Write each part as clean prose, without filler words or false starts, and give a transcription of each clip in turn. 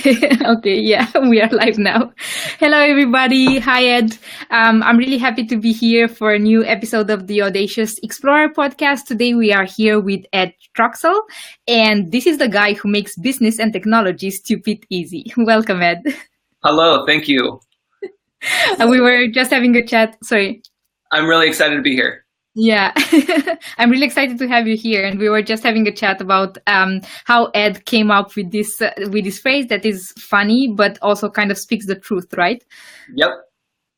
Okay, yeah, we are live now. Hello, everybody. Hi, Ed. I'm really happy to be here for a new episode of the Audacious Explorer podcast. Today, we are here with Ed Troxell, and this is the guy who makes business and technology stupid easy. Welcome, Ed. Hello, thank you. We were just having a chat. Sorry. I'm really excited to be here. Yeah, I'm really excited to have you here. And we were just having a chat about how Ed came up with this phrase that is funny, but also kind of speaks the truth, right? Yep.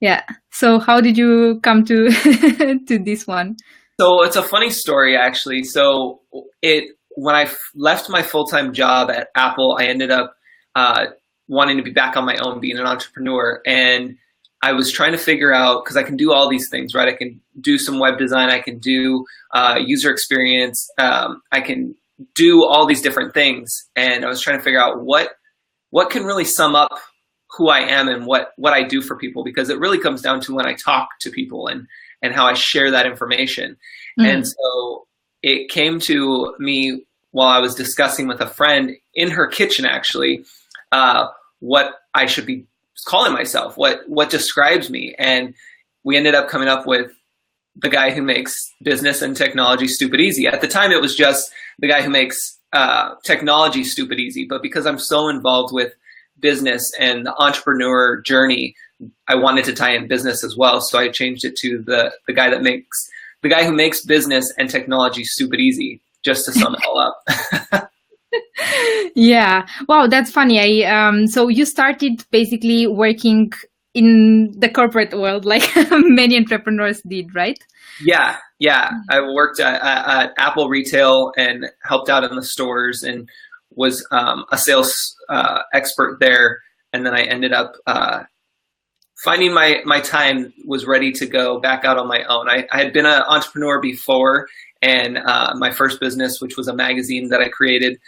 Yeah. So how did you come to to this one? So it's a funny story, actually. So when I left my full-time job at Apple, I ended up wanting to be back on my own, being an entrepreneur. And I was trying to figure out, because I can do all these things, right? I can do some web design, I can do user experience, I can do all these different things. And I was trying to figure out what can really sum up who I am and what I do for people, because it really comes down to when I talk to people and how I share that information. And so it came to me while I was discussing with a friend in her kitchen, actually, what I should be calling myself, what describes me. And we ended up coming up with the guy who makes business and technology stupid easy. At the time, it was just the guy who makes technology stupid easy. But because I'm so involved with business and the entrepreneur journey, I wanted to tie in business as well. So I changed it to the guy who makes business and technology stupid easy, just to sum it all up. Yeah. Wow, that's funny. So you started basically working in the corporate world like many entrepreneurs did, right? Yeah. I worked at Apple Retail and helped out in the stores and was a sales expert there. And then I ended up finding my time, was ready to go back out on my own. I had been an entrepreneur before, and my first business, which was a magazine that I created.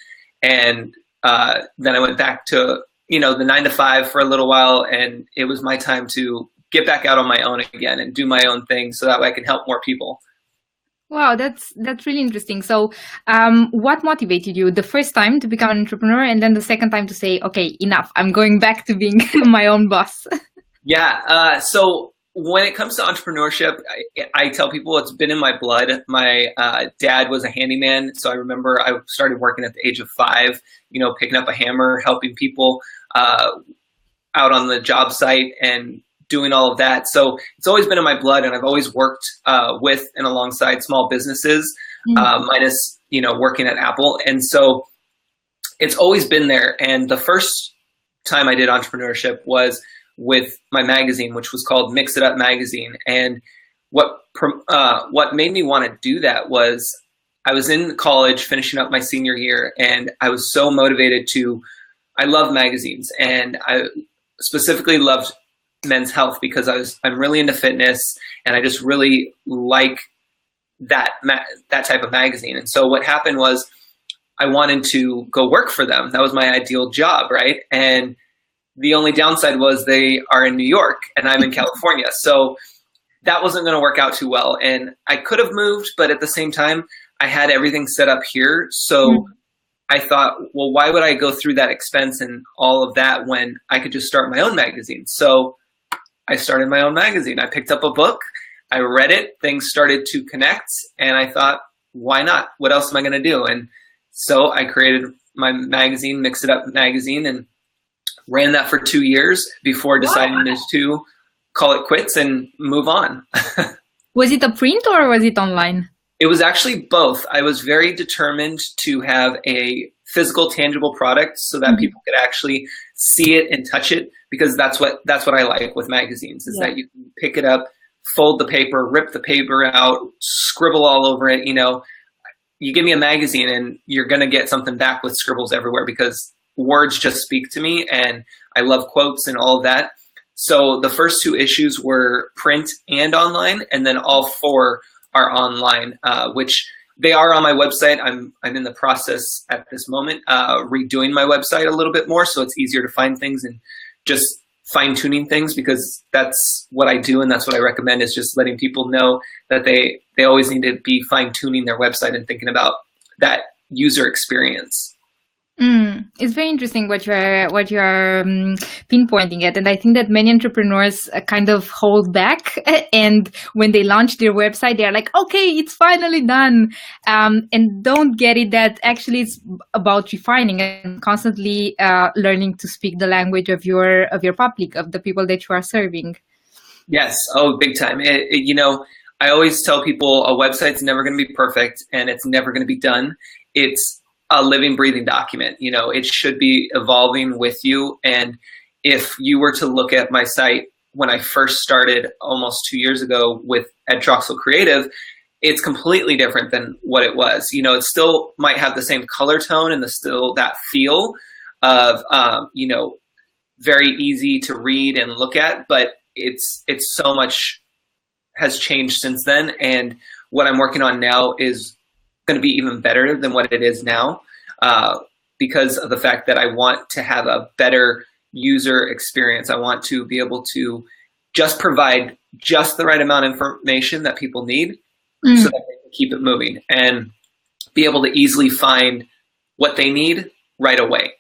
And then I went back to, the 9-to-5 for a little while, and it was my time to get back out on my own again and do my own thing so that way I can help more people. Wow, that's really interesting. So what motivated you the first time to become an entrepreneur, and then the second time to say, okay, enough, I'm going back to being my own boss? Yeah. So when it comes to entrepreneurship, I tell people it's been in my blood. My dad was a handyman, so I remember I started working at the age of 5, picking up a hammer, helping people out on the job site and doing all of that. So it's always been in my blood, and I've always worked with and alongside small businesses, minus, working at Apple. And so it's always been there. And the first time I did entrepreneurship was with my magazine, which was called Mix It Up Magazine. And what made me want to do that was I was in college finishing up my senior year, and I was so motivated I love magazines, and I specifically loved Men's Health because I'm really into fitness, and I just really like that type of magazine. And so what happened was I wanted to go work for them. That was my ideal job, right? And the only downside was they are in New York and I'm in California. So that wasn't going to work out too well. And I could have moved, but at the same time, I had everything set up here. So I thought, well, why would I go through that expense and all of that when I could just start my own magazine? So I started my own magazine. I picked up a book, I read it, things started to connect, and I thought, why not? What else am I going to do? And so I created my magazine, Mix It Up Magazine, and ran that for 2 years before deciding to call it quits and move on. Was it a print or was it online? It was actually both. I was very determined to have a physical, tangible product so that people could actually see it and touch it, because that's what I like with magazines, is that you can pick it up, fold the paper, rip the paper out, scribble all over it. You give me a magazine and you're going to get something back with scribbles everywhere, because words just speak to me, and I love quotes and all of that. So the first 2 issues were print and online, and then all 4 are online, which they are on my website. I'm in the process at this moment redoing my website a little bit more, so it's easier to find things and just fine-tuning things, because that's what I do and that's what I recommend, is just letting people know that they always need to be fine-tuning their website and thinking about that user experience. It's very interesting what you're pinpointing at, and I think that many entrepreneurs kind of hold back, and when they launch their website, they're like, "Okay, it's finally done," and don't get it that actually it's about refining and constantly learning to speak the language of your public, of the people that you are serving. Yes. Oh, big time. I always tell people a website's never going to be perfect and it's never going to be done. It's a living, breathing document. It should be evolving with you. And if you were to look at my site when I first started almost 2 years ago with Ed Troxell Creative, it's completely different than what it was. It still might have the same color tone and still that feel of, very easy to read and look at, but it's so much has changed since then. And what I'm working on now is going to be even better than what it is now, because of the fact that I want to have a better user experience. I want to be able to just provide just the right amount of information that people need so that they can keep it moving and be able to easily find what they need right away.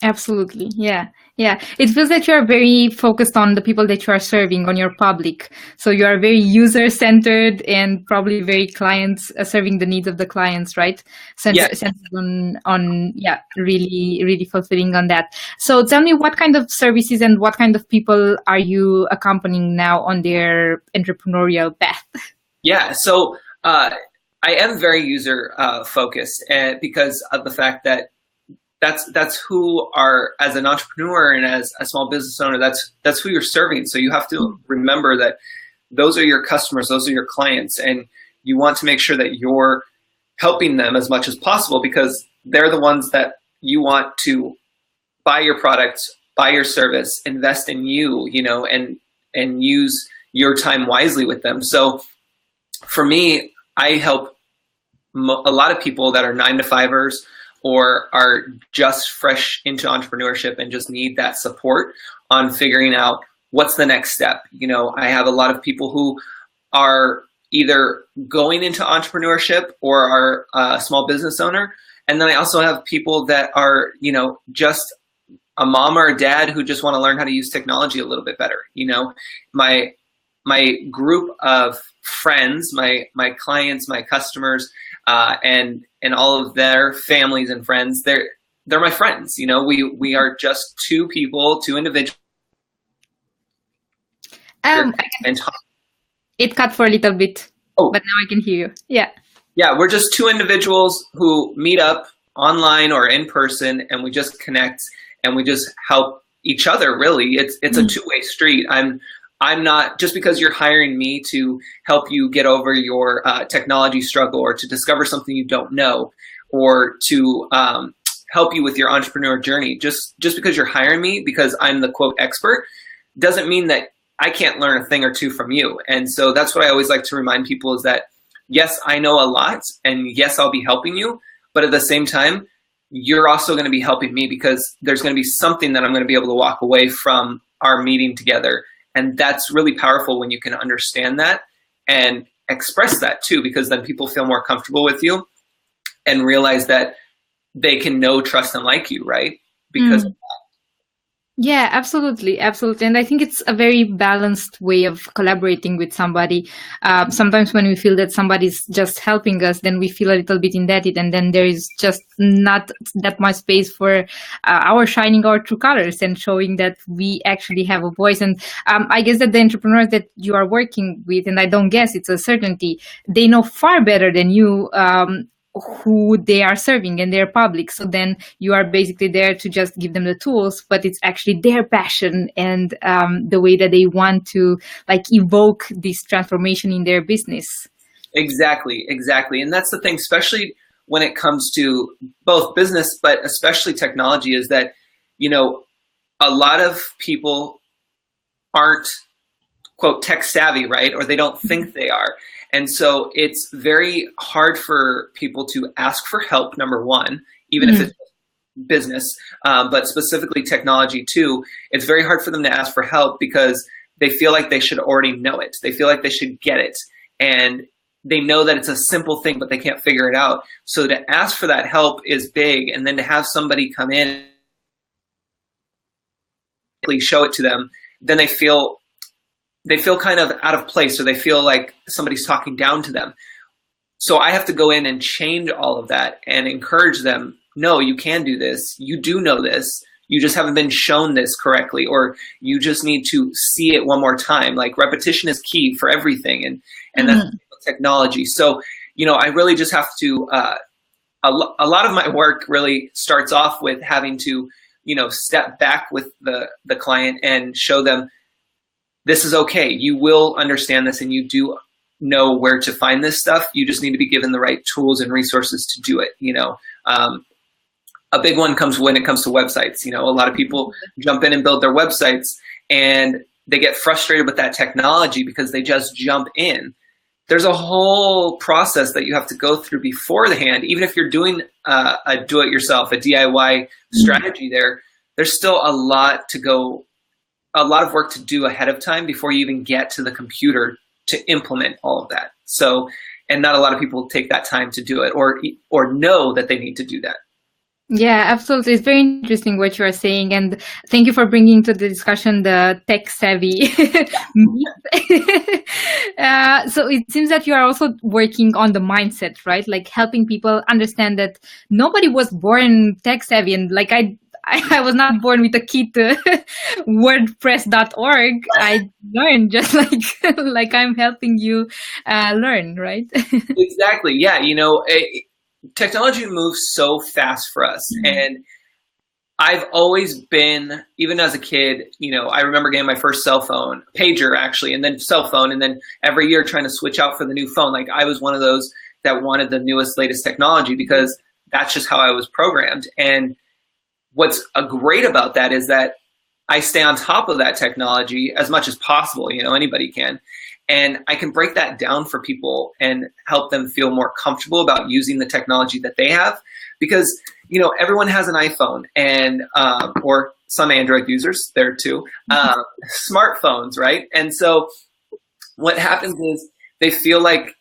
Absolutely. Yeah. It feels that you are very focused on the people that you are serving, on your public. So you are very user-centered and probably very serving the needs of the clients, right? Centered on really, really fulfilling on that. So tell me, what kind of services and what kind of people are you accompanying now on their entrepreneurial path? Yeah. So I am very user focused because of the fact that that's who are, as an entrepreneur and as a small business owner, that's who you're serving. So you have to remember that those are your customers, those are your clients, and you want to make sure that you're helping them as much as possible because they're the ones that you want to buy your product, buy your service, invest in you, and use your time wisely with them. So for me, I help a lot of people that are 9-to-5ers or are just fresh into entrepreneurship and just need that support on figuring out what's the next step. I have a lot of people who are either going into entrepreneurship or are a small business owner. And then I also have people that are, just a mom or a dad who just want to learn how to use technology a little bit better. My group of friends, my clients, my customers, and all of their families and friends, they're my friends. We are just two individuals. It cut for a little bit, but now I can hear you. Yeah, we're just two individuals who meet up online or in person, and we just connect and we just help each other. Really, it's a two-way street. I'm not, just because you're hiring me to help you get over your technology struggle or to discover something you don't know or to help you with your entrepreneur journey, just because you're hiring me because I'm the quote expert doesn't mean that I can't learn a thing or two from you. And so that's what I always like to remind people is that, yes, I know a lot and yes, I'll be helping you, but at the same time, you're also going to be helping me because there's going to be something that I'm going to be able to walk away from our meeting together. And that's really powerful when you can understand that and express that too, because then people feel more comfortable with you and realize that they can know, trust, and like you, right? Because of that. Yeah, absolutely. And I think it's a very balanced way of collaborating with somebody. Sometimes when we feel that somebody's just helping us, then we feel a little bit indebted, and then there is just not that much space for our shining our true colors and showing that we actually have a voice. And I guess that the entrepreneurs that you are working with, and I don't guess, it's a certainty, they know far better than you who they are serving and their public. So then you are basically there to just give them the tools, but it's actually their passion and the way that they want to evoke this transformation in their business. Exactly. And that's the thing, especially when it comes to both business, but especially technology, is that, a lot of people aren't quote tech savvy, right? Or they don't think they are. And so it's very hard for people to ask for help, number one, even if it's business, but specifically technology too. It's very hard for them to ask for help because they feel like they should already know it. They feel like they should get it. And they know that it's a simple thing, but they can't figure it out. So to ask for that help is big. And then to have somebody come in, show it to them, then they feel kind of out of place, or they feel like somebody's talking down to them. So I have to go in and change all of that and encourage them. No, you can do this. You do know this. You just haven't been shown this correctly, or you just need to see it one more time. Like, repetition is key for everything, and that's technology. So, I really just have to, a lot of my work really starts off with having to, step back with the client and show them this is okay. You will understand this, and you do know where to find this stuff. You just need to be given the right tools and resources to do it. A big one comes when it comes to websites. A lot of people jump in and build their websites, and they get frustrated with that technology because they just jump in. There's a whole process that you have to go through beforehand. Even if you're doing a do-it-yourself, a DIY strategy, there's still a lot of work to do ahead of time before you even get to the computer to implement all of that. So, and not a lot of people take that time to do it, or know that they need to do that. Yeah, absolutely. It's very interesting what you are saying. And thank you for bringing to the discussion the tech-savvy myth. So it seems that you are also working on the mindset, right? Like helping people understand that nobody was born tech-savvy. And like I was not born with a key to wordpress.org. I learned just like I'm helping you learn, right? Exactly. Yeah. Technology moves so fast for us. And I've always been, even as a kid, I remember getting my first cell phone, pager actually, and then cell phone. And then every year trying to switch out for the new phone. Like, I was one of those that wanted the newest, latest technology because that's just how I was programmed. And what's great about that is that I stay on top of that technology as much as possible. Anybody can. And I can break that down for people and help them feel more comfortable about using the technology that they have. Because, everyone has an iPhone and, or some Android users there too, smartphones, right? And so what happens is they feel like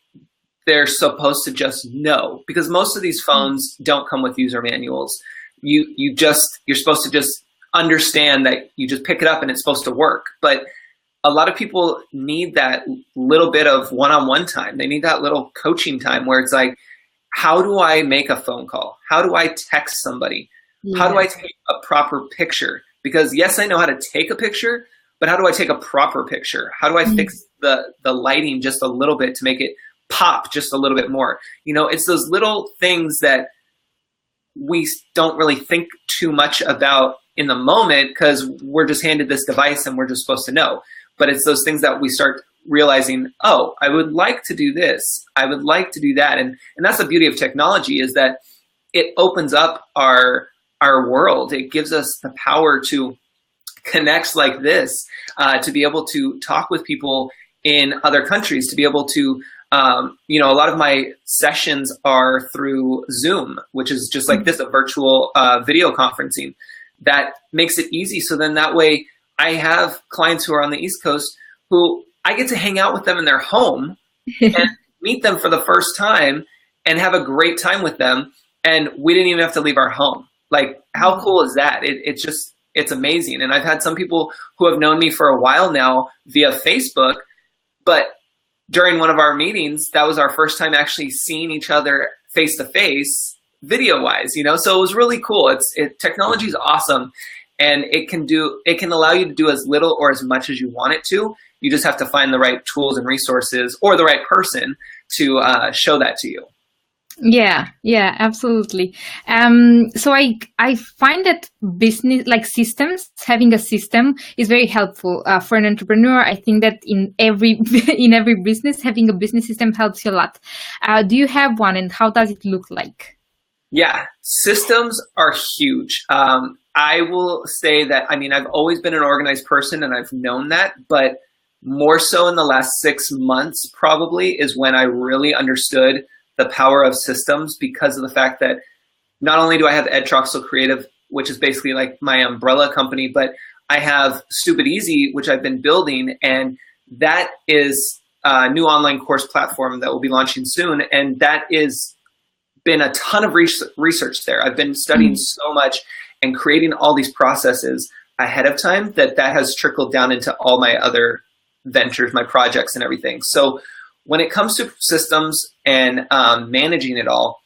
they're supposed to just know, because most of these phones don't come with user manuals. You're supposed to just understand that you just pick it up and it's supposed to work. But a lot of people need that little bit of one-on-one time. They need that little coaching time where it's like, how do I make a phone call? How do I text somebody? Yeah. How do I take a proper picture? Because yes, I know how to take a picture, but how do I take a proper picture? How do I fix the lighting just a little bit to make it pop just a little bit more? It's those little things that we don't really think too much about in the moment because we're just handed this device and we're just supposed to know. But it's those things that we start realizing, oh, I would like to do this. I would like to do that. And that's the beauty of technology, is that it opens up our world. It gives us the power to connect like this, to be able to talk with people in other countries, to be able to, a lot of my sessions are through Zoom, which is just like this, a virtual video conferencing that makes it easy. So then that way, I have clients who are on the East Coast who I get to hang out with them in their home and meet them for the first time and have a great time with them. And we didn't even have to leave our home. Like, how cool is that? It's amazing. And I've had some people who have known me for a while now via Facebook, but during one of our meetings, that was our first time actually seeing each other face to face, video wise, so it was really cool. Technology is awesome. And it can allow you to do as little or as much as you want it to. You just have to find the right tools and resources, or the right person to show that to you. Yeah, absolutely. So I find that business, like systems, having a system is very helpful for an entrepreneur. I think that in every business, having a business system helps you a lot. Do you have one, and how does it look like? Yeah, systems are huge. I will say that, I've always been an organized person and I've known that, but more so in the last 6 months probably is when I really understood the power of systems, because of the fact that not only do I have Ed Troxell Creative, which is basically like my umbrella company, but I have Stupid Easy, which I've been building, and that is new online course platform that will be launching soon, and that is been a ton of research there. I've been studying so much and creating all these processes ahead of time that has trickled down into all my other ventures, my projects and everything. So when it comes to systems and managing it all,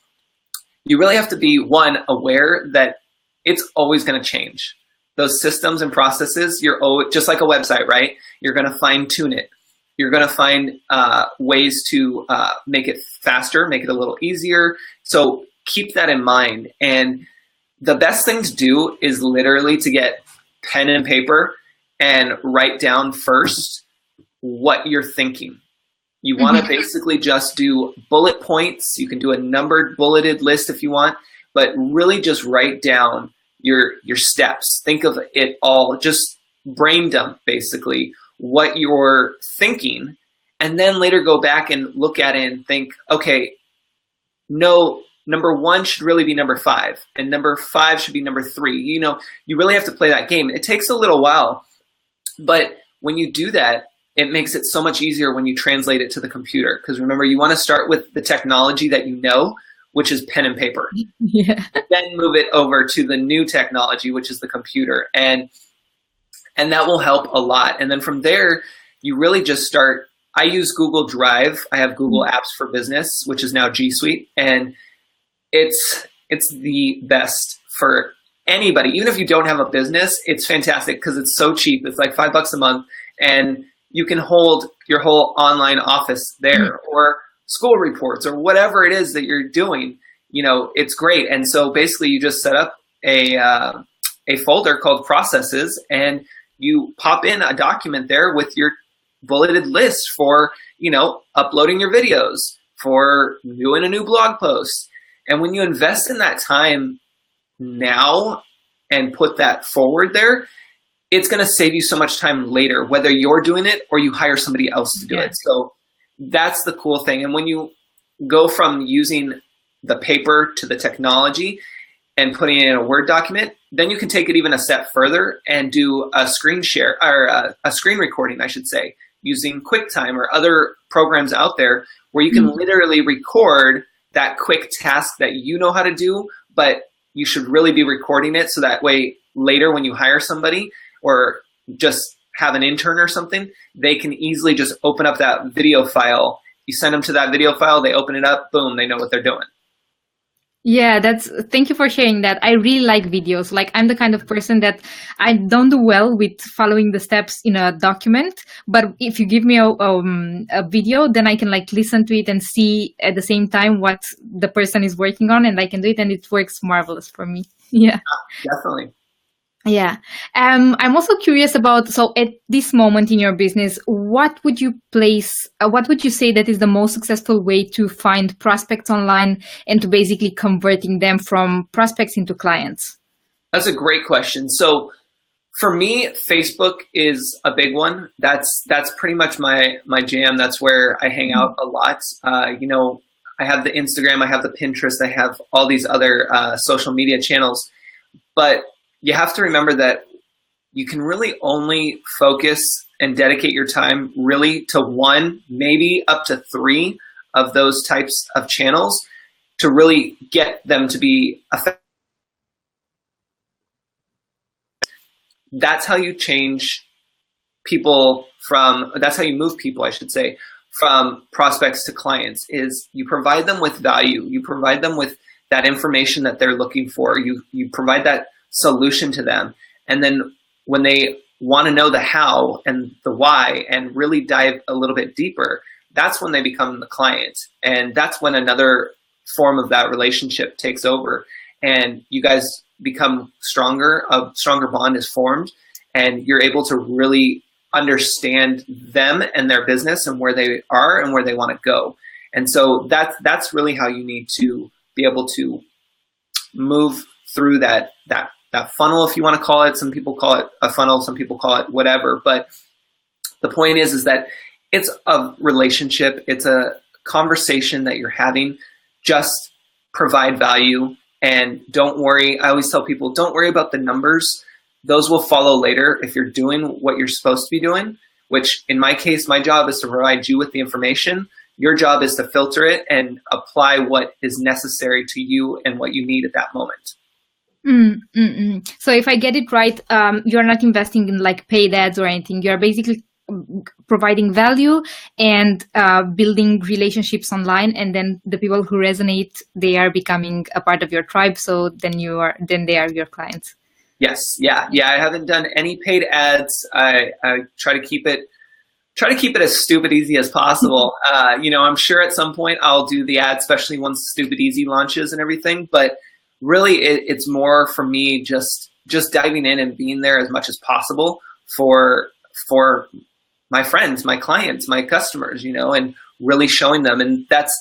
you really have to be, one, aware that it's always going to change. Those systems and processes, you're just like a website, right? You're going to fine tune it. You're going to find ways to make it faster, make it a little easier. So keep that in mind. And the best thing to do is literally to get pen and paper and write down first what you're thinking. You want to basically just do bullet points. You can do a numbered bulleted list if you want, but really just write down your steps. Think of it all, just brain dump basically what you're thinking, and then later go back and look at it and think, okay, no, number 1 should really be number 5, and number 5 should be number 3. You know, you really have to play that game. It takes a little while, but when you do that, it makes it so much easier when you translate it to the computer. Because remember, you want to start with the technology that you know, which is pen and paper. Yeah. Then move it over to the new technology, which is the computer. And that will help a lot. And then from there, you really just start. I use Google Drive. I have Google Apps for Business, which is now G Suite. And it's the best for anybody. Even if you don't have a business, it's fantastic because it's so cheap. It's like $5 a month. And you can hold your whole online office there, or school reports, or whatever it is that you're doing. You know, it's great. And so basically you just set up a folder called processes, and you pop in a document there with your bulleted list for, you know, uploading your videos, for doing a new blog post. And when you invest in that time now and put that forward there, it's going to save you so much time later, whether you're doing it or you hire somebody else to do it. So that's the cool thing. And when you go from using the paper to the technology and putting it in a Word document, then you can take it even a step further and do a screen share, or a screen recording, I should say, using QuickTime or other programs out there where you can literally record that quick task that you know how to do, but you should really be recording it so that way later when you hire somebody or just have an intern or something, they can easily just open up that video file. You send them to that video file, they open it up, boom, they know what they're doing. Yeah, thank you for sharing that. I really like videos. Like, I'm the kind of person that I don't do well with following the steps in a document, but if you give me a video, then I can like listen to it and see at the same time what the person is working on, and I can do it, and it works marvelous for me. Yeah. Definitely. Yeah. I'm also curious about, so at this moment in your business, what would you say that is the most successful way to find prospects online and to basically converting them from prospects into clients? That's a great question. So for me, Facebook is a big one. That's pretty much my jam. That's where I hang out a lot. You know, I have the Instagram, I have the Pinterest, I have all these other social media channels, but you have to remember that you can really only focus and dedicate your time really to 1, maybe up to 3 of those types of channels to really get them to be effective. That's how you change people that's how you move people, I should say, from prospects to clients, is you provide them with value. You provide them with that information that they're looking for. You provide that solution to them. And then when they want to know the how and the why and really dive a little bit deeper, that's when they become the client. And that's when another form of that relationship takes over and you guys become stronger, a stronger bond is formed, and you're able to really understand them and their business and where they are and where they want to go. And so that's really how you need to be able to move through that funnel, if you want to call it. Some people call it a funnel, some people call it whatever. But the point is that it's a relationship. It's a conversation that you're having. Just provide value and don't worry. I always tell people, don't worry about the numbers. Those will follow later if you're doing what you're supposed to be doing. which in my case, my job is to provide you with the information. Your job is to filter it and apply what is necessary to you and what you need at that moment. So if I get it right, you're not investing in like paid ads or anything. You're basically providing value and building relationships online, and then the people who resonate, they are becoming a part of your tribe. So then they are your clients. Yes, yeah. I haven't done any paid ads. I try to keep it as stupid easy as possible. I'm sure at some point I'll do the ad, especially once Stupid Easy launches and everything. But really, it's more for me just diving in and being there as much as possible for my friends, my clients, my customers, and really showing them. And that's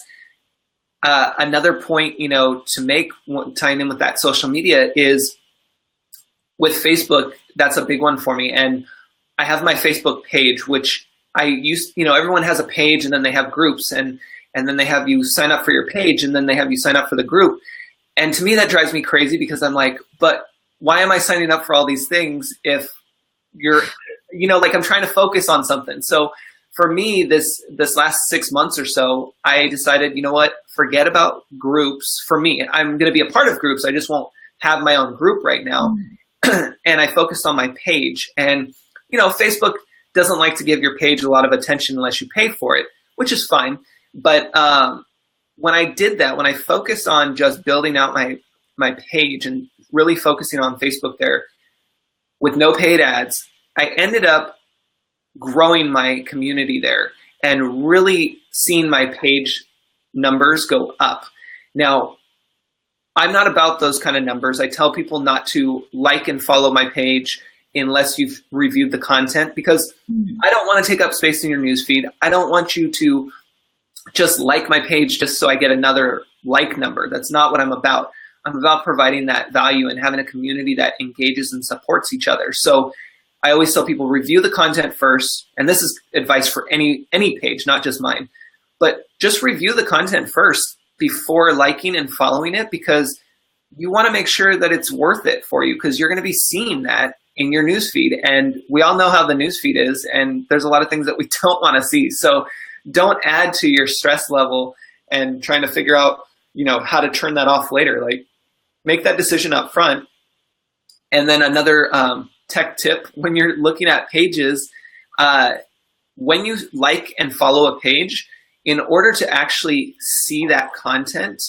another point, to make, tying in with that social media, is with Facebook. That's a big one for me. And I have my Facebook page, which I use, everyone has a page, and then they have groups, and then they have you sign up for your page, and then they have you sign up for the group. And to me, that drives me crazy, because I'm like, but why am I signing up for all these things if you're, I'm trying to focus on something. So for me, this last 6 months or so, I decided, you know what, forget about groups. For me, I'm going to be a part of groups. I just won't have my own group right now. And I focused on my page. And, Facebook doesn't like to give your page a lot of attention unless you pay for it, which is fine. But when I did that, when I focused on just building out my page and really focusing on Facebook there with no paid ads, I ended up growing my community there and really seeing my page numbers go up. Now, I'm not about those kind of numbers. I tell people not to like and follow my page unless you've reviewed the content, because I don't want to take up space in your newsfeed. I don't want you to just like my page just so I get another like number. That's not what I'm about. I'm about providing that value and having a community that engages and supports each other. So I always tell people, review the content first. And this is advice for any page, not just mine. But just review the content first before liking and following it, because you want to make sure that it's worth it for you, because you're going to be seeing that in your newsfeed. And we all know how the newsfeed is, and there's a lot of things that we don't want to see. So don't add to your stress level and trying to figure out, how to turn that off later. Like, make that decision up front. And then another tech tip, when you're looking at pages, when you like and follow a page, in order to actually see that content,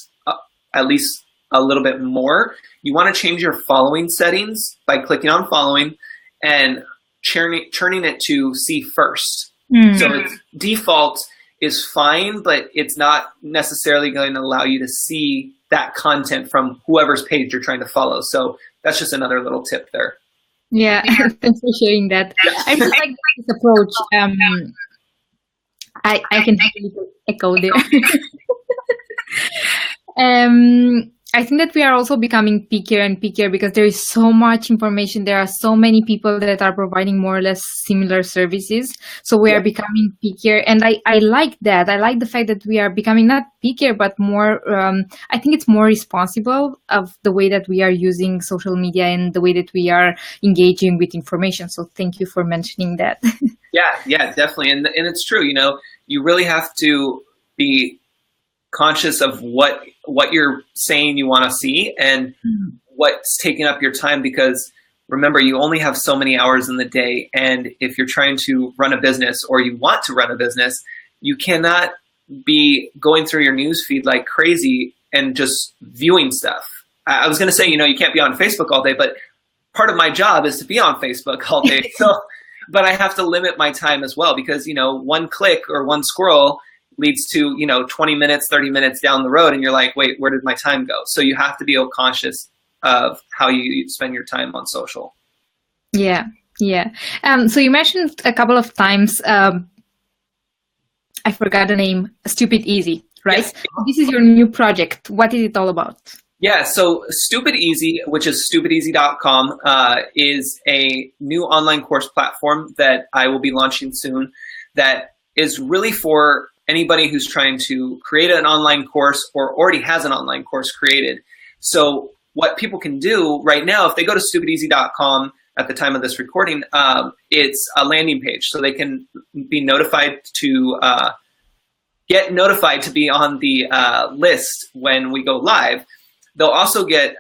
at least a little bit more, you want to change your following settings by clicking on following and turning it to see first. So its default is fine, but it's not necessarily going to allow you to see that content from whoever's page you're trying to follow. So that's just another little tip there. Yeah, thanks for sharing that. I really like this approach. I can echo there. I think that we are also becoming pickier and pickier because there is so much information. There are so many people that are providing more or less similar services. So we are becoming pickier. And I like that. I like the fact that we are becoming not pickier, but more, I think it's more responsible of the way that we are using social media and the way that we are engaging with information. So thank you for mentioning that. Yeah, definitely. And it's true, you really have to be conscious of what you're saying you want to see and what's taking up your time, because remember, you only have so many hours in the day. And if you're trying to run a business or you want to run a business, you cannot be going through your news feed like crazy and just viewing stuff. I was going to say, you can't be on Facebook all day, but part of my job is to be on Facebook all day. But I have to limit my time as well, because, one click or one scroll leads to, 20 minutes, 30 minutes down the road. And you're like, wait, where did my time go? So you have to be conscious of how you spend your time on social. Yeah. So you mentioned a couple of times, I forgot the name, Stupid Easy, right? Yes. This is your new project. What is it all about? Yeah, so Stupid Easy, which is stupideasy.com, is a new online course platform that I will be launching soon that is really for anybody who's trying to create an online course or already has an online course created. So what people can do right now, if they go to stupideasy.com, at the time of this recording, it's a landing page, so they can be notified to get notified to be on the list when we go live. They'll also get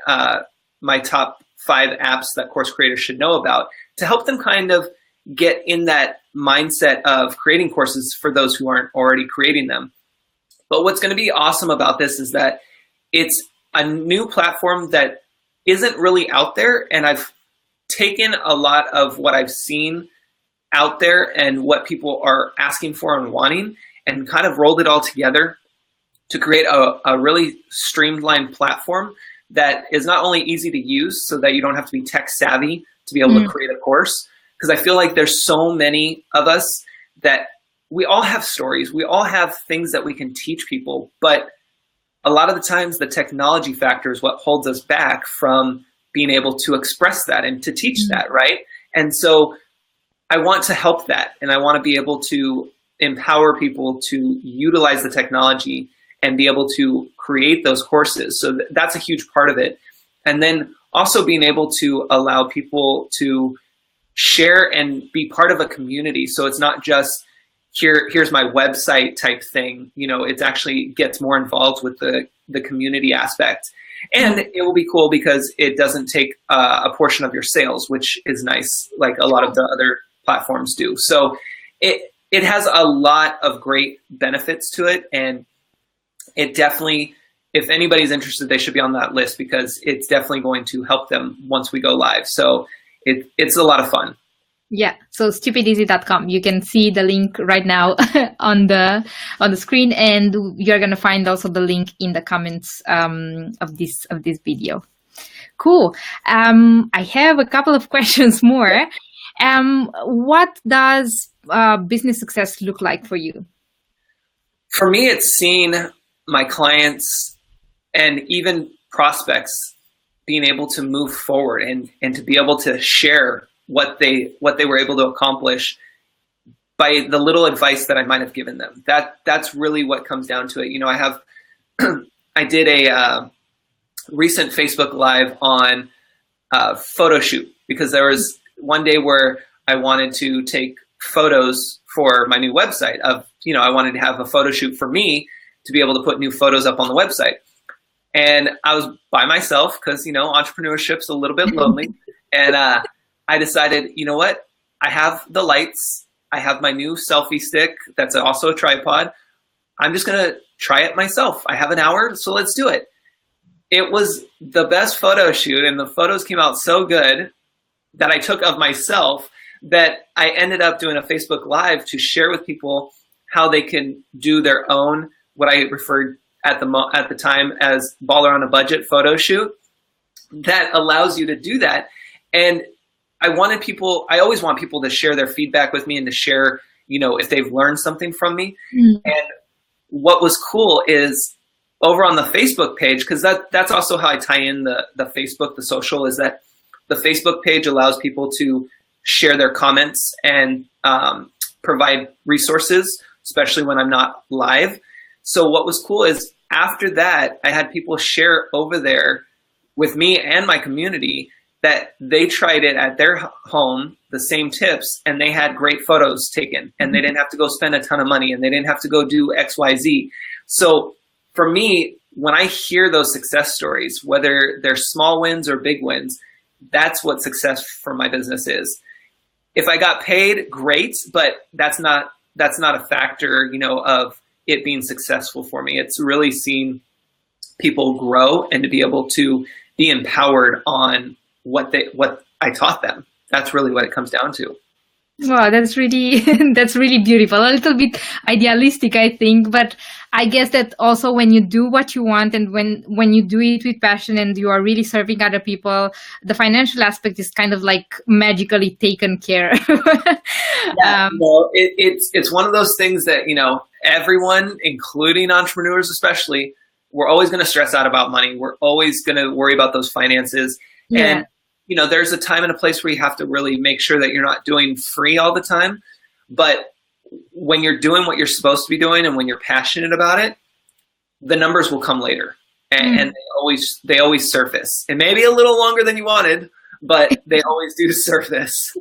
my top 5 apps that course creators should know about to help them kind of get in that mindset of creating courses for those who aren't already creating them. But what's going to be awesome about this is that it's a new platform that isn't really out there, and I've taken a lot of what I've seen out there and what people are asking for and wanting and kind of rolled it all together to create a really streamlined platform that is not only easy to use so that you don't have to be tech savvy to be able to create a course. Because I feel like there's so many of us that we all have stories, we all have things that we can teach people, but a lot of the times the technology factor is what holds us back from being able to express that and to teach that, right? And so I want to help that, and I want to be able to empower people to utilize the technology and be able to create those courses. So that's a huge part of it. And then also being able to allow people to share and be part of a community. So it's not just here's my website type thing. You know, it actually gets more involved with the community aspect. And it will be cool because it doesn't take a portion of your sales, which is nice, like a lot of the other platforms do. So it has a lot of great benefits to it, and it definitely, if anybody's interested, they should be on that list because it's definitely going to help them once we go live. So it's a lot of fun. Yeah, so stupideasy.com. You can see the link right now on the screen, and you're gonna find also the link in the comments of this video. Cool. I have a couple of questions more. What does business success look like for you? For me, it's seeing my clients and even prospects being able to move forward and to be able to share what they were able to accomplish by the little advice that I might have given them. That's really what comes down to it. You know, I did a recent Facebook Live on photo shoot because there was one day where I wanted to take photos for my new website of, you know, I wanted to have a photo shoot for me to be able to put new photos up on the website. And I was by myself because, you know, entrepreneurship's a little bit lonely. And I decided, you know what? I have the lights. I have my new selfie stick that's also a tripod. I'm just going to try it myself. I have an hour, so let's do it. It was the best photo shoot, and the photos came out so good that I took of myself that I ended up doing a Facebook Live to share with people how they can do their own, what I referred at the time as baller on a budget photo shoot that allows you to do that. And I always want people to share their feedback with me and to share, you know, if they've learned something from me. And what was cool is over on the Facebook page, because that's also how I tie in the Facebook, the social, is that the Facebook page allows people to share their comments and provide resources, especially when I'm not live. So what was cool is after that, I had people share over there with me and my community that they tried it at their home, the same tips, and they had great photos taken, and they didn't have to go spend a ton of money, and they didn't have to go do X, Y, Z. So for me, when I hear those success stories, whether they're small wins or big wins, that's what success for my business is. If I got paid, great, but that's not a factor, you know, of it being successful for me. It's really seeing people grow and to be able to be empowered on what I taught them. That's really what it comes down to. Wow, that's really that's really beautiful. A little bit idealistic, I think, but I guess that also when you do what you want and when you do it with passion and you are really serving other people, the financial aspect is kind of like magically taken care. Well, it's one of those things that, you know, everyone, including entrepreneurs especially, we're always going to stress out about money. We're always going to worry about those finances. Yeah. And you know, there's a time and a place where you have to really make sure that you're not doing free all the time. But when you're doing what you're supposed to be doing and when you're passionate about it, the numbers will come later. And they always surface. It may be a little longer than you wanted, but they always do surface.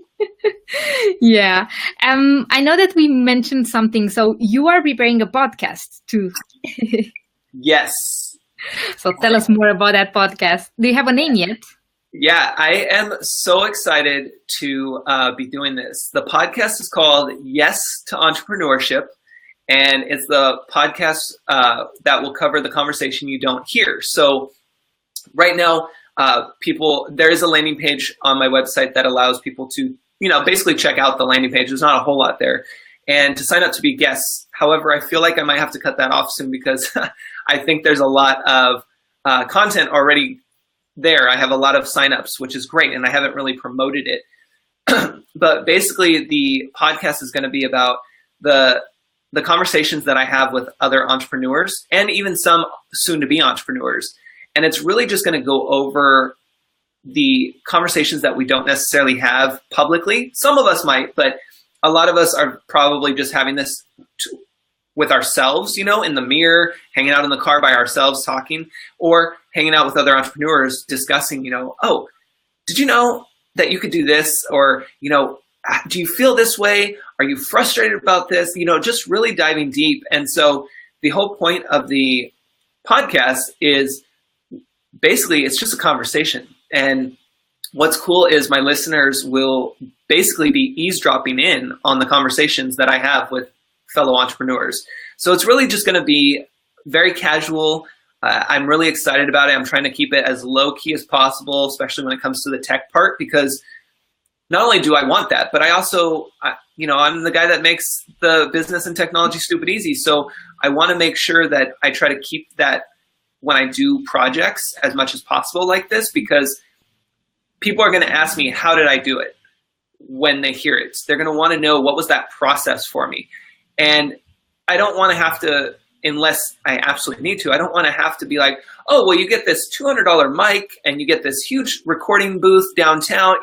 Yeah. I know that we mentioned something. So you are preparing a podcast too. Yes. So tell us more about that podcast. Do you have a name yet? Yeah, I am so excited to be doing this. The podcast is called Yes to Entrepreneurship, and it's the podcast that will cover the conversation you don't hear. So right now, there is a landing page on my website that allows people to, basically check out the landing page. There's not a whole lot there, and to sign up to be guests. However, I feel like I might have to cut that off soon because I think there's a lot of content already there. I have a lot of signups, which is great, and I haven't really promoted it. But basically, the podcast is going to be about the conversations that I have with other entrepreneurs and even some soon-to-be entrepreneurs. And it's really just going to go over the conversations that we don't necessarily have publicly. Some of us might, but a lot of us are probably just having this with ourselves, in the mirror, hanging out in the car by ourselves talking, or hanging out with other entrepreneurs discussing, oh, did you know that you could do this? Or, do you feel this way? Are you frustrated about this? Just really diving deep. And so the whole point of the podcast is basically it's just a conversation. And what's cool is my listeners will basically be eavesdropping in on the conversations that I have with fellow entrepreneurs. So it's really just going to be very casual. I'm really excited about it. I'm trying to keep it as low key as possible, especially when it comes to the tech part, because not only do I want that, but I also, I'm the guy that makes the business and technology stupid easy. So I want to make sure that I try to keep that when I do projects as much as possible like this, because people are going to ask me, how did I do it? When they hear it, they're going to want to know, what was that process for me? And I don't want to have to, unless I absolutely need to, I don't want to have to be like, oh, well, you get this $200 mic and you get this huge recording booth downtown.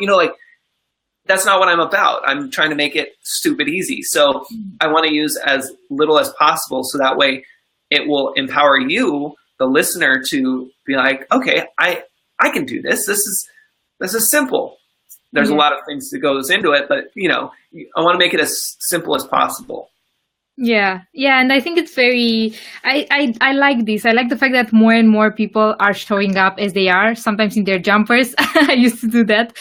That's not what I'm about. I'm trying to make it stupid easy. So I want to use as little as possible, so that way it will empower you, the listener, to be like, okay, I can do this. This is simple. There's a lot of things that goes into it, but I want to make it as simple as possible. Yeah. And I think it's I like this. I like the fact that more and more people are showing up as they are, sometimes in their jumpers. I used to do that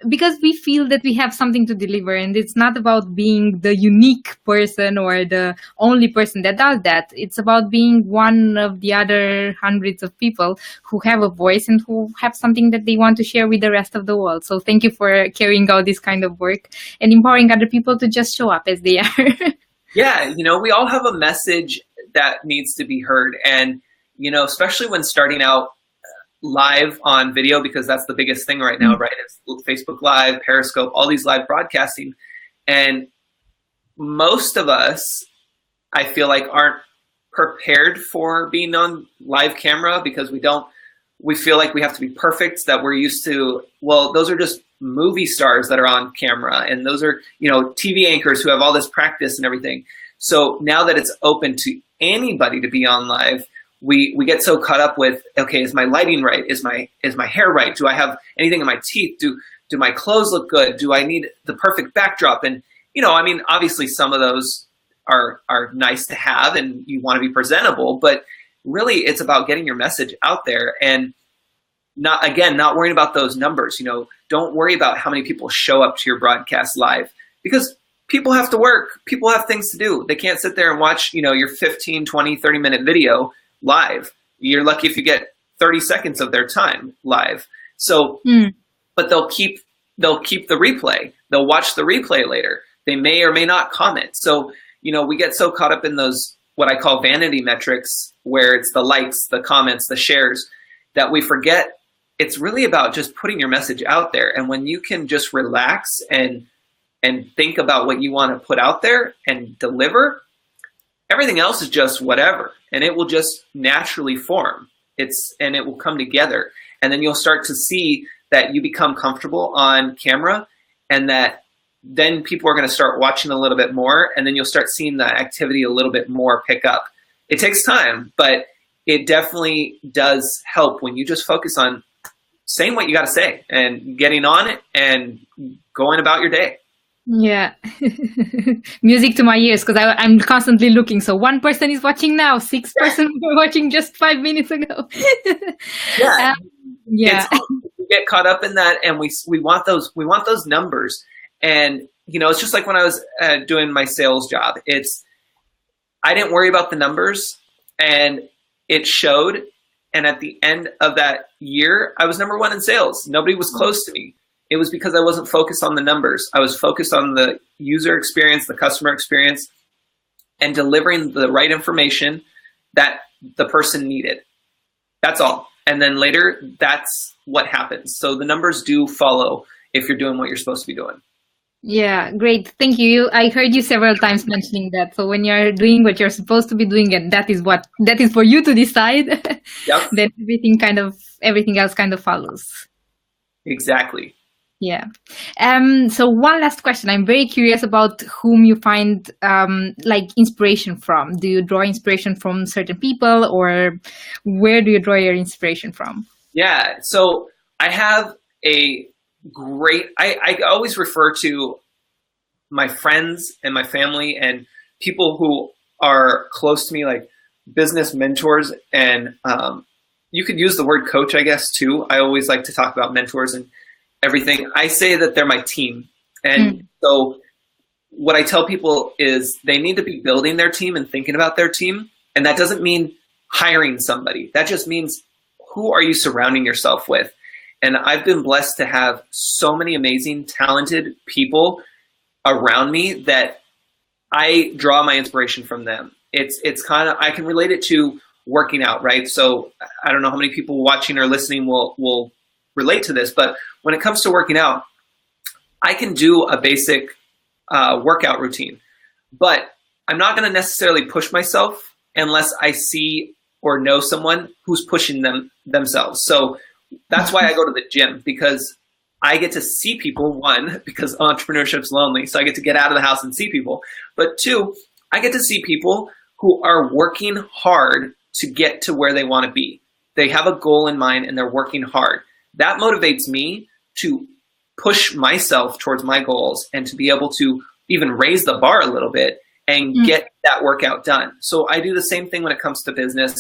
because we feel that we have something to deliver, and it's not about being the unique person or the only person that does that. It's about being one of the other hundreds of people who have a voice and who have something that they want to share with the rest of the world. So thank you for carrying out this kind of work and empowering other people to just show up as they are. Yeah, we all have a message that needs to be heard. And, especially when starting out live on video, because that's the biggest thing right now, right? It's Facebook Live, Periscope, all these live broadcasting. And most of us, I feel like, aren't prepared for being on live camera, because we feel like we have to be perfect, that we're used to, well, those are just movie stars that are on camera, and those are, TV anchors who have all this practice and everything. So now that it's open to anybody to be on live, we get so caught up with, okay, is my lighting right? Is my hair right? Do I have anything in my teeth? Do my clothes look good? Do I need the perfect backdrop? And, obviously some of those are nice to have, and you want to be presentable, but really it's about getting your message out there, and not worrying about those numbers. Don't worry about how many people show up to your broadcast live, because people have to work. People have things to do. They can't sit there and watch, your 15, 20, 30-minute video live. You're lucky if you get 30 seconds of their time live. So, but they'll keep the replay. They'll watch the replay later. They may or may not comment. So, we get so caught up in those, what I call vanity metrics, where it's the likes, the comments, the shares, that we forget it's really about just putting your message out there. And when you can just relax and think about what you want to put out there and deliver, everything else is just whatever, and it will just naturally form. And it will come together, and then you'll start to see that you become comfortable on camera, and that then people are going to start watching a little bit more, and then you'll start seeing the activity a little bit more pick up. It takes time, but it definitely does help when you just focus on saying what you got to say and getting on it and going about your day. Yeah. Music to my ears, because I'm constantly looking. So one person is watching now, 6 person were watching just 5 minutes ago. Yeah. Yeah. We get caught up in that, and we want those numbers. And it's just like when I was doing my sales job. I didn't worry about the numbers, and it showed. And at the end of that year, I was number 1 in sales. Nobody was close to me. It was because I wasn't focused on the numbers. I was focused on the user experience, the customer experience, and delivering the right information that the person needed. That's all. And then later, that's what happens. So the numbers do follow if you're doing what you're supposed to be doing. Yeah, great. Thank you. I heard you several times mentioning that. So when you're doing what you're supposed to be doing, and that is for you to decide, yep. then everything else kind of follows. Exactly. Yeah. So one last question. I'm very curious about whom you find inspiration from. Do you draw inspiration from certain people, or where do you draw your inspiration from? Yeah. So I have a great, I always refer to my friends and my family and people who are close to me, like business mentors. And you could use the word coach, I guess, too. I always like to talk about mentors and everything. I say that they're my team. And so what I tell people is they need to be building their team and thinking about their team. And that doesn't mean hiring somebody. That just means, who are you surrounding yourself with? And I've been blessed to have so many amazing, talented people around me that I draw my inspiration from them. It's kind of, I can relate it to working out, right? So I don't know how many people watching or listening will relate to this, but when it comes to working out, I can do a basic workout routine, but I'm not going to necessarily push myself unless I see or know someone who's pushing themselves. So that's why I go to the gym, because I get to see people, one, because entrepreneurship's lonely, so I get to get out of the house and see people. But two, I get to see people who are working hard to get to where they want to be. They have a goal in mind and they're working hard. That motivates me to push myself towards my goals and to be able to even raise the bar a little bit and get that workout done. So I do the same thing when it comes to business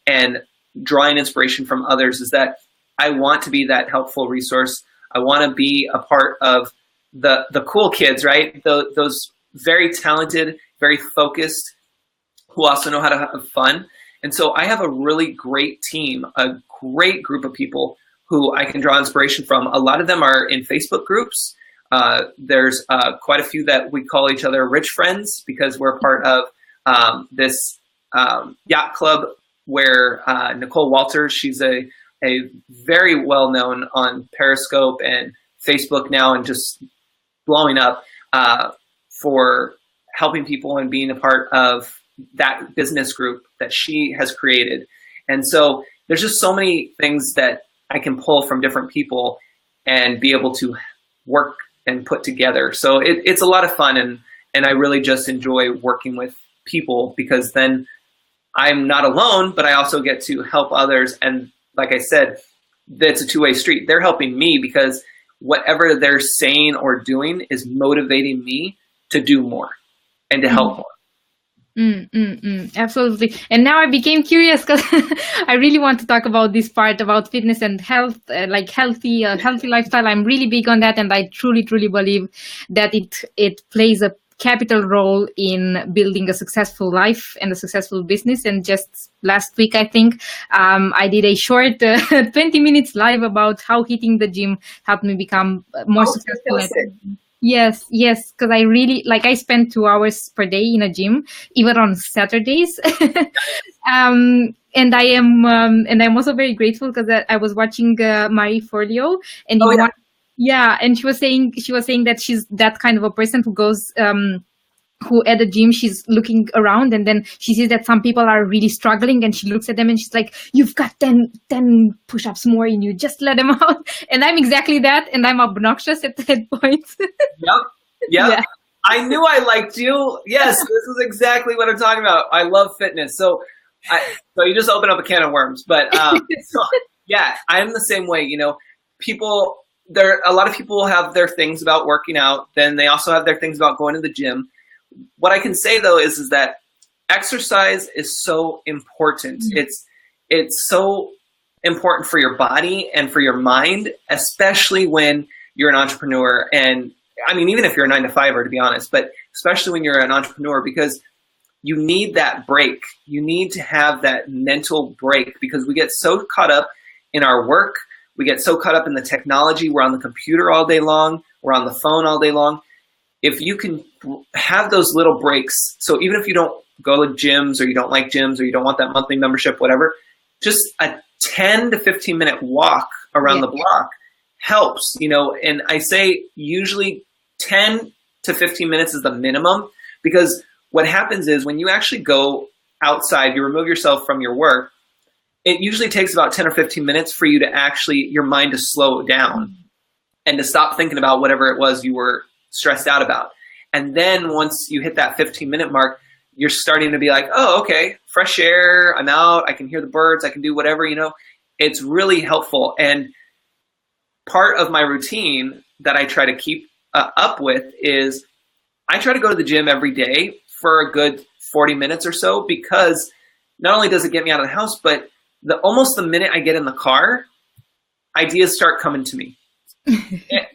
and drawing inspiration from others, is that I want to be that helpful resource. I want to be a part of the cool kids, right? Those very talented, very focused, who also know how to have fun. And so I have a really great team, a great group of people who I can draw inspiration from. A lot of them are in Facebook groups. There's quite a few that we call each other rich friends, because we're part of this yacht club where Nicole Walters, she's a very well-known on Periscope and Facebook now, and just blowing up for helping people and being a part of that business group that she has created. And so there's just so many things that I can pull from different people and be able to work and put together. So it's a lot of fun, and I really just enjoy working with people, because then I'm not alone, but I also get to help others. And like I said, that's a two-way street. They're helping me because whatever they're saying or doing is motivating me to do more and to help more. Absolutely. And now I became curious, because I really want to talk about this part about fitness and health, like healthy lifestyle. I'm really big on that, and I truly believe that it plays a capital role in building a successful life and a successful business. And just last week, I think, I did a short 20 minutes live about how hitting the gym helped me become more successful. Yes, because I really, I spend 2 hours per day in a gym, even on Saturdays. And I'm also very grateful, because I was watching Marie Forleo, and and she was saying that she's that kind of a person who goes, who at the gym, she's looking around, and then she sees that some people are really struggling, and she looks at them and she's like, you've got 10 push-ups more in you, just let them out. And I'm exactly that, and I'm obnoxious at that point. Yep. Yeah. I knew I liked you. Yes, this is exactly what I'm talking about. I love fitness. So you just open up a can of worms. But yeah, I'm the same way. a lot of people have their things about working out. Then they also have their things about going to the gym. What I can say though is that exercise is so important. It's so important for your body and for your mind, especially when you're an entrepreneur. And I mean, even if you're a 9-to-5er, to be honest, but especially when you're an entrepreneur, because you need that break. You need to have that mental break, because we get so caught up in our work. We get so caught up in the technology. We're on the computer all day long. We're on the phone all day long. If you can have those little breaks, so even if you don't go to gyms, or you don't like gyms, or you don't want that monthly membership, whatever, just a 10 to 15 minute walk around the block helps, and I say usually 10 to 15 minutes is the minimum, because what happens is when you actually go outside, you remove yourself from your work, it usually takes about 10 or 15 minutes for you to your mind to slow down and to stop thinking about whatever it was you were stressed out about. And then once you hit that 15-minute mark, you're starting to be like, oh, okay, fresh air, I'm out, I can hear the birds, I can do whatever, It's really helpful. And part of my routine that I try to keep up with is I try to go to the gym every day for a good 40 minutes or so, because not only does it get me out of the house, but almost the minute I get in the car, ideas start coming to me.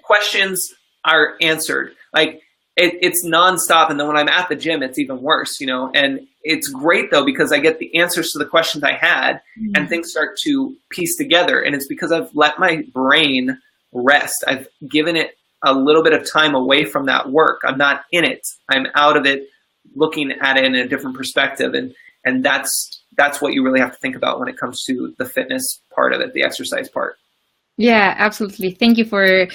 Questions are answered. Like it's nonstop. And then when I'm at the gym, it's even worse, and it's great though, because I get the answers to the questions I had and things start to piece together. And it's because I've let my brain rest. I've given it a little bit of time away from that work. I'm not in it. I'm out of it, looking at it in a different perspective. And that's what you really have to think about when it comes to the fitness part of it, the exercise part. Yeah, absolutely. Thank you for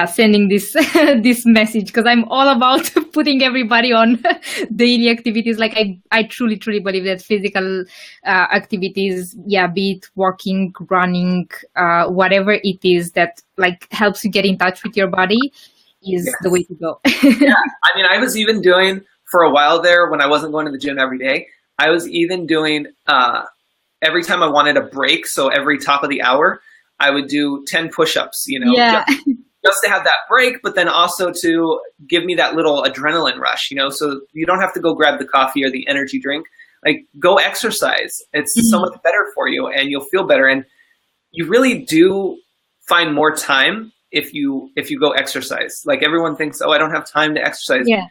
sending this this message, because I'm all about putting everybody on daily activities. Like I truly believe that physical activities, be it walking, running, whatever it is that like helps you get in touch with your body is the way to go. Yeah, I mean, I was even doing for a while there when I wasn't going to the gym every day. I was even doing every time I wanted a break. So every top of the hour, I would do 10 push-ups, just to have that break, but then also to give me that little adrenaline rush, so you don't have to go grab the coffee or the energy drink, like go exercise. It's so much better for you and you'll feel better. And you really do find more time if you go exercise. Like everyone thinks, oh, I don't have time to exercise. Yeah.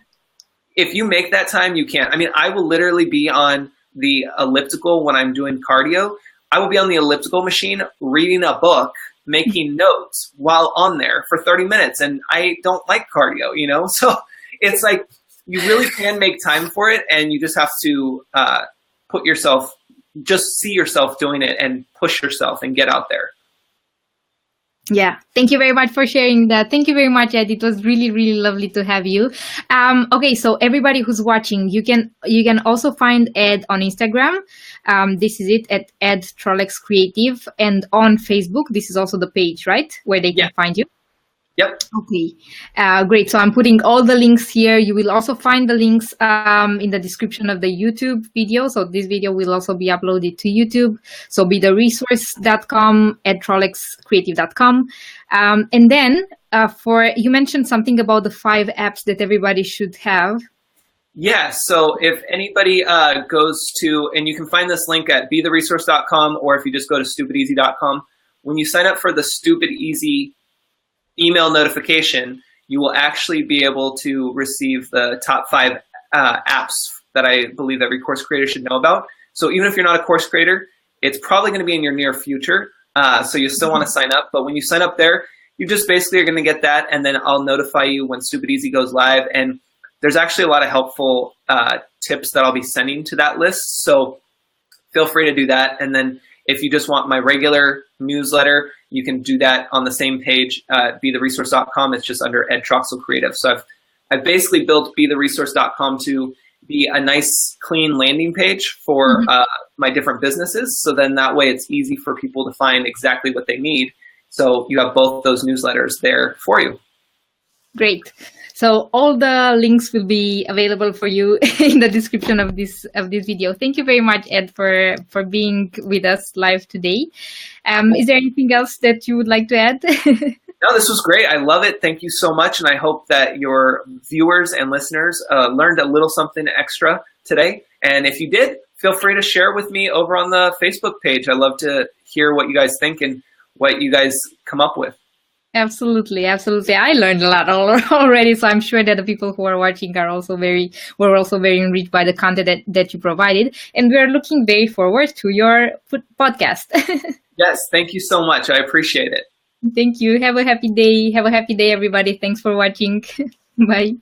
If you make that time, you can. I mean, I will literally be on the elliptical when I'm doing cardio. I will be on the elliptical machine reading a book, making notes while on there for 30 minutes. And I don't like cardio, So it's like you really can make time for it. And you just have to just see yourself doing it and push yourself and get out there. Yeah, thank you very much for sharing that. Thank you very much, Ed. It was really lovely to have you. Okay, so everybody who's watching, you can also find Ed on Instagram. This is it at Ed Troxell Creative, and on Facebook. This is also the page, right, where they can find you. Yep. Okay, great. So I'm putting all the links here. You will also find the links in the description of the YouTube video. So this video will also be uploaded to YouTube. So betheresource.com, edtroxellcreative.com. And then you mentioned something about the 5 apps that everybody should have. Yeah, so if anybody goes to, and you can find this link at betheresource.com, or if you just go to stupideasy.com, when you sign up for the Stupid Easy email notification, you will actually be able to receive the top 5 apps that I believe every course creator should know about. So even if you're not a course creator, it's probably going to be in your near future. So you still want to sign up. But when you sign up there, you just basically are going to get that, and then I'll notify you when Stupid Easy goes live. And there's actually a lot of helpful tips that I'll be sending to that list. So feel free to do that. And then if you just want my regular newsletter, you can do that on the same page, betheresource.com. It's just under Ed Troxell Creative. So I've basically built betheresource.com to be a nice, clean landing page for my different businesses. So then that way it's easy for people to find exactly what they need. So you have both those newsletters there for you. Great. So all the links will be available for you in the description of this video. Thank you very much, Ed, for being with us live today. Is there anything else that you would like to add? No, this was great. I love it. Thank you so much. And I hope that your viewers and listeners learned a little something extra today. And if you did, feel free to share with me over on the Facebook page. I love to hear what you guys think and what you guys come up with. Absolutely, absolutely. I learned a lot already, so I'm sure that the people who are watching were also very enriched by the content that you provided. And we are looking very forward to your podcast. Yes, thank you so much. I appreciate it. Thank you. Have a happy day. Have a happy day, everybody. Thanks for watching. Bye.